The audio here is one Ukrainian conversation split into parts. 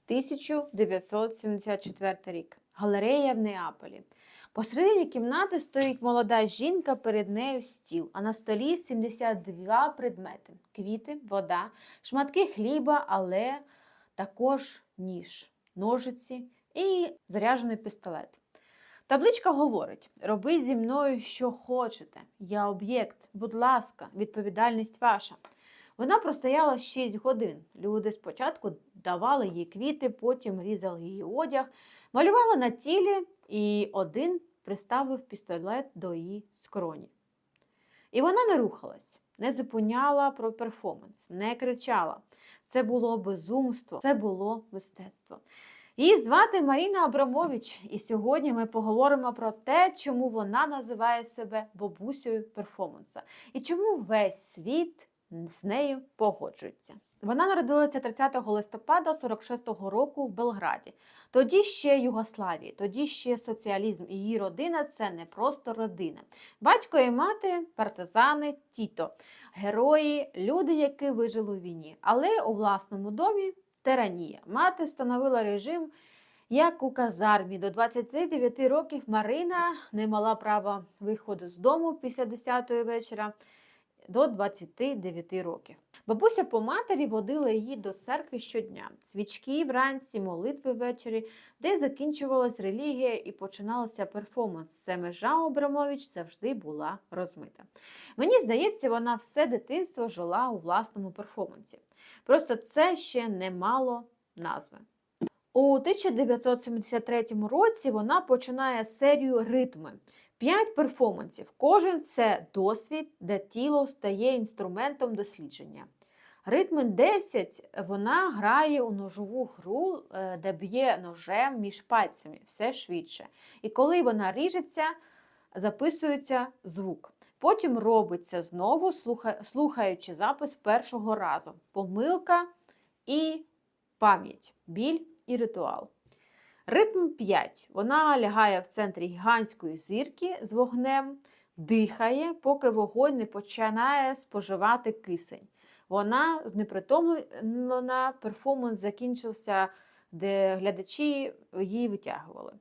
1974 рік. Галерея в Неаполі. Посередині кімнати стоїть молода жінка, перед нею стіл, а на столі 72 предмети. Квіти, вода, шматки хліба, але також ніж, ножиці і заряджений пістолет. Табличка говорить: робіть зі мною, що хочете. Я об'єкт, будь ласка, відповідальність ваша. Вона простояла 6 годин. Люди спочатку давали їй квіти, потім різали її одяг, малювали на тілі, і один приставив пістолет до її скроні. І вона не рухалась, не зупиняла про перформанс, не кричала. Це було безумство, це було мистецтво. Її звати Маріна Абрамович, і сьогодні ми поговоримо про те, чому вона називає себе бабусею перформанса, і чому весь світ з нею погоджується. Вона народилася 30 листопада 46-го року в Белграді. Тоді ще Югославії, тоді ще соціалізм. І її родина – це не просто родина. Батько і мати – партизани, Тіто, герої, люди, які вижили у війні. Але у власному домі – тиранія. Мати встановила режим, як у казармі. До 29 років Марина не мала права виходу з дому після 10-ї вечора до 29 років. Бабуся по матері водила її до церкви щодня. Свічки вранці, молитви ввечері, де закінчувалась релігія і починалося перформанс. Це межа Абрамович завжди була розмита. Мені здається, вона все дитинство жила у власному перформансі. Просто це ще не мало назви. У 1973 році вона починає серію «Ритми». 5 перформансів. Кожен – це досвід, де тіло стає інструментом дослідження. Ритми 10 вона грає у ножову гру, де б'є ножем між пальцями, все швидше. І коли вона ріжеться, записується звук. Потім робиться знову, слухаючи запис першого разу. Помилка і пам'ять, біль і ритуал. Ритм 5. Вона лягає в центрі гігантської зірки з вогнем, дихає, поки вогонь не починає споживати кисень. Вона знепритомлена, перформанс закінчився, де глядачі її витягували.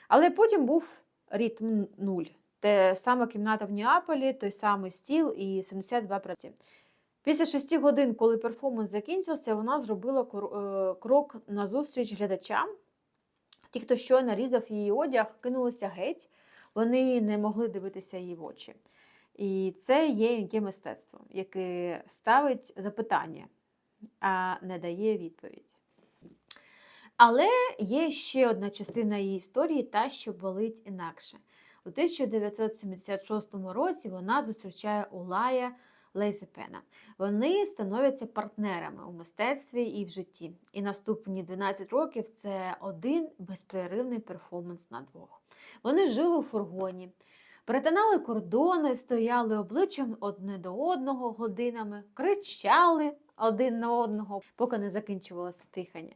Але потім був ритм 0. Те саме кімната в Неаполі, той самий стіл і 72 працівники. Після 6 годин, коли перформанс закінчився, вона зробила крок назустріч глядачам. Ті, хто щойно різав її одяг, кинулися геть, вони не могли дивитися її в очі. І це є мистецтво, яке ставить запитання, а не дає відповідь. Але є ще одна частина її історії, та, що болить інакше. У 1976 році вона зустрічає Улая Лейзепена. Вони становляться партнерами у мистецтві і в житті. І наступні 12 років – це один безперервний перформанс на двох. Вони жили у фургоні, перетинали кордони, стояли обличчям одне до одного годинами, кричали один на одного, поки не закінчувалося дихання.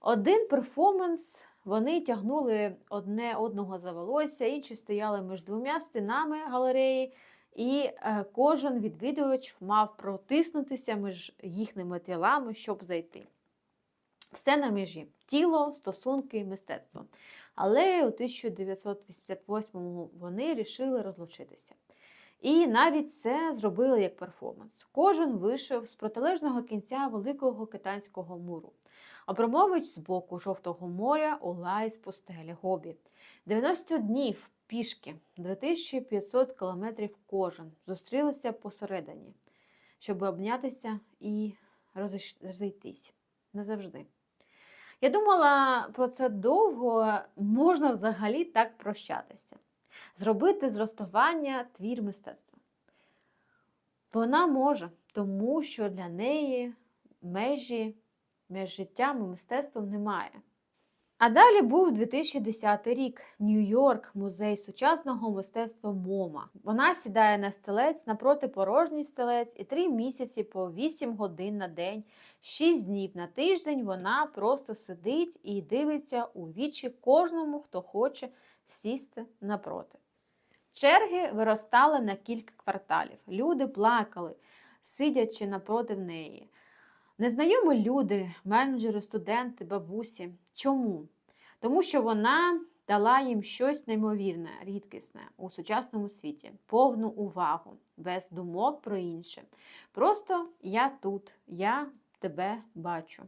Один перформанс вони тягнули одне одного за волосся, інші стояли між двома стінами галереї, і кожен відвідувач мав протиснутися між їхніми тілами, щоб зайти. Все на межі – тіло, стосунки, мистецтво. Але у 1988-му вони вирішили розлучитися. І навіть це зробили як перформанс. Кожен вийшов з протилежного кінця Великого Китайського муру. Абрамович з боку Жовтого моря, Улай з пустелі Гобі. 90 днів пішки, 2500 кілометрів кожен, зустрілися посередині, щоб обнятися і розійтись назавжди. Я думала про це довго, можна взагалі так прощатися. Зробити з розставання твір мистецтва. Вона може, тому що для неї межі між життям і мистецтвом немає. А далі був 2010 рік. Нью-Йорк, музей сучасного мистецтва МОМА. Вона сідає на стілець, напроти порожній стілець, і 3 місяці по 8 годин на день, 6 днів на тиждень вона просто сидить і дивиться у вічі кожному, хто хоче сісти напроти. Черги виростали на кілька кварталів. Люди плакали, сидячи напроти неї. Незнайомі люди, менеджери, студенти, бабусі. Чому? Тому що вона дала їм щось неймовірне, рідкісне у сучасному світі, повну увагу, без думок про інше. Просто я тут, я тебе бачу.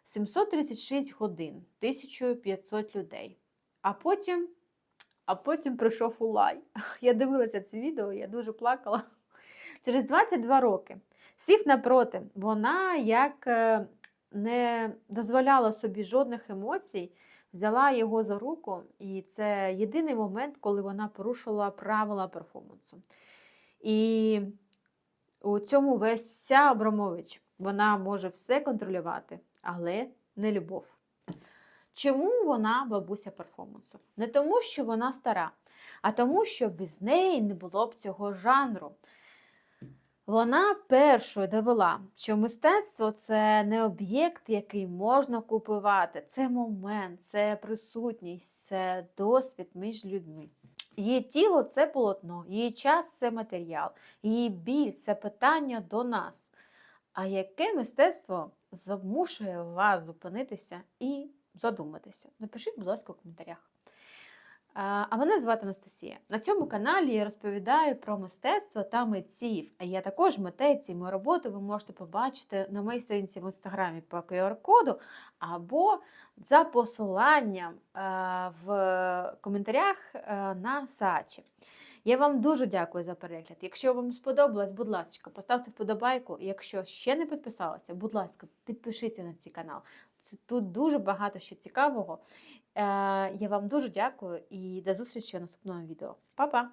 736 годин, 1500 людей. А потім прийшов Улай. Я дивилася це відео, я дуже плакала. Через 22 роки сів напроти. Вона як не дозволяла собі жодних емоцій, взяла його за руку, і це єдиний момент, коли вона порушила правила перформансу. І у цьому весь Абрамович. Вона може все контролювати, але не любов. Чому вона бабуся перформансу? Не тому, що вона стара, а тому, що без неї не було б цього жанру. Вона першою довела, що мистецтво – це не об'єкт, який можна купувати. Це момент, це присутність, це досвід між людьми. Її тіло – це полотно, її час – це матеріал, її біль – це питання до нас. А яке мистецтво змушує вас зупинитися і задуматися? Напишіть, будь ласка, у коментарях. А мене звати Анастасія. На цьому каналі я розповідаю про мистецтво та митців. А я також митець, і мою роботу ви можете побачити на моїй сторінці в інстаграмі по QR-коду або за посиланням в коментарях на Саачі. Я вам дуже дякую за перегляд. Якщо вам сподобалось, будь ласка, поставте вподобайку. Якщо ще не підписалися, будь ласка, підпишіться на цей канал. Тут дуже багато ще цікавого. Я вам дуже дякую і до зустрічі у наступному відео. Па-па!